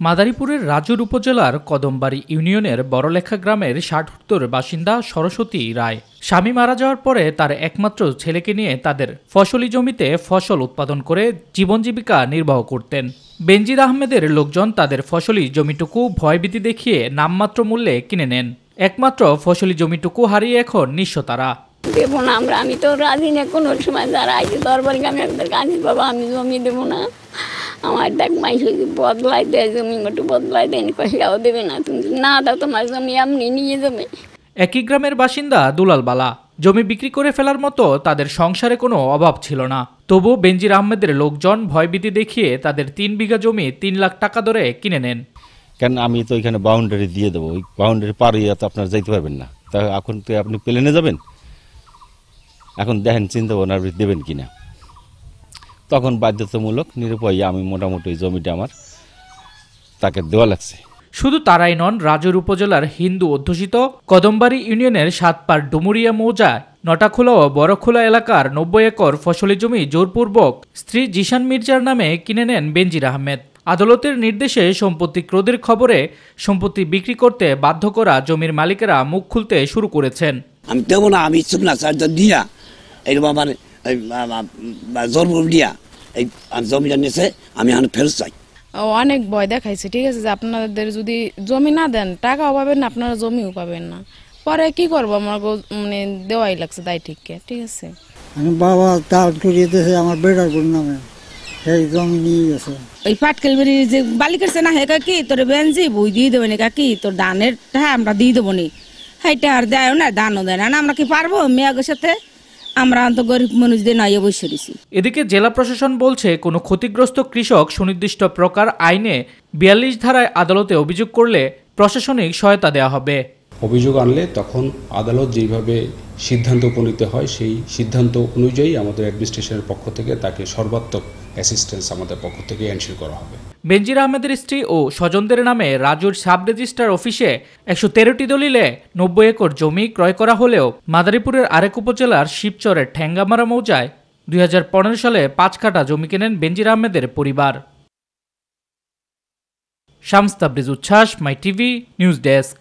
মাদারীপুরের রাজুর উপজেলার কদমবাড়ি ইউনিয়নের বড়লেখা গ্রামের ৬০ বাসিন্দা সরস্বতী রায় স্বামী মারা যাওয়ার পরে তার একমাত্র ছেলেকে নিয়ে তাদের ফসলি জমিতে ফসল উৎপাদন করে জীবন জীবিকা নির্বাহ করতেন। বেনজির আহমেদের লোকজন তাদের ফসলি জমিটুকু ভয়ভীতি দেখিয়ে নামমাত্র মূল্যে কিনে নেন। একমাত্র ফসলি জমিটুকু হারিয়ে এখন নিঃস্ব তারা। দেবো না আমি তো রাজি না কোনো সময়, যারা আইছে দরবারে আমি একবার কাঁদি, বাবা আমি জমি দেবো না, আমার দেখ মাইস বদলাই দেয়, জমি একটু বদলাই দেয়নি, পয়সাও দেবে না, তুমি না দাও তোমার জমি এমনি নিয়ে যাবে। একই গ্রামের বাসিন্দা দুলাল বালা জমি বিক্রি করে ফেলার মতো তাদের সংসারে কোনো অভাব ছিল না। তবু বেনজির আহমেদের লোকজন ভয়ভীতি দেখিয়ে তাদের ৩ বিঘা জমি ৩ লাখ টাকা দরে কিনে নেন। কেন আমি তো এখানে বাউন্ডারি দিয়ে দেবো, ওই বাউন্ডারি পার হইয়া তো আপনারা যাইতে পারবেন না, তা এখন তো আপনি প্লেনে যাবেন, এখন দেখেন চিন্তা ভাবনা দেবেন কিনা। তখন বাধ্যতামূলক নিরুপায় আমি মোটামুটি জমিটা আমার তাকে দেওয়া লাগছে। শুধু তারাই নন, রাজুর উপজেলার হিন্দু অধ্যুষিত কদমবাড়ি ইউনিয়নের ৭ পার ডুমুরিয়া মৌজায় নটাখোলা ও বড়খোলা এলাকার ৯০ একর ফসলি জমি জোরপূর্বক স্ত্রী জিশান মির্জার নামে কিনে নেন বেনজির আহমেদ। আদালতের নির্দেশে সম্পত্তি ক্রোধের খবরে সম্পত্তি বিক্রি করতে বাধ্য করা জমির মালিকেরা মুখ খুলতে শুরু করেছেন। আমি দেবো না, আমি ইচ্ছুক না, দিয়া এইরকম আমার জোরপূর্ব দিয়া এই জমিটা নিয়েছে, আমি এখন ফেরত চাই। অনেক ভয় দেখাইছে, ঠিক আছে, যে আপনাদের যদি জমি না দেন টাকাও পাবেন না, আপনারা জমিও পাবেন না। পরে কি করবো, আমার মানে দেওয়াই লাগছে তাই, ঠিক আছে। বাবা তার করিয়ে দিয়েছে আমার বেটার বোন নামে, সেই জমি নিয়ে গেছে। ওই পাটকেল বেরি যে বালি করছে না, হেকা কি তোর বেঞ্জি বই দিয়ে দেবো নি, কাকি তোর ধানের হ্যাঁ আমরা দিয়ে দেবো নি, সেইটা আর দেয় না, দানও দেয় না, আমরা কি পারবো মেয়েদের সাথে, আমরা তো গরিব মানুষদের নাইয়ে বসে রয়েছি। এদিকে জেলা প্রশাসন বলছে, কোনো ক্ষতিগ্রস্ত কৃষক সুনির্দিষ্ট প্রকার আইনে ৪২ ধারায় আদালতে অভিযোগ করলে প্রশাসনিক সহায়তা দেওয়া হবে। অভিযোগ আনলে তখন আদালত যেভাবে সিদ্ধান্ত উপনীত হয় সেই সিদ্ধান্ত অনুযায়ী আমাদের অ্যাডমিনিস্ট্রেশনের পক্ষ থেকে তাকে সর্বাত্মক অ্যাসিস্ট্যান্স আমাদের পক্ষ থেকে এনশিওর করা হবে। বেনজির আহমেদের স্ত্রী ও স্বজনদের নামে রাজুর সাব রেজিস্ট্রার অফিসে ১১৩টি দলিলে ৯০ একর জমি ক্রয় করা হলেও মাদারীপুরের আরেক উপজেলার শিবচরের ঠ্যাঙ্গামারা মৌজায় ২০১৫ সালে ৫ কাঠা জমি কেনেন বেনজির আহমেদের পরিবার। শামস তাবরিজ উচ্ছ্বাস, মাই টিভি নিউজ ডেস্ক।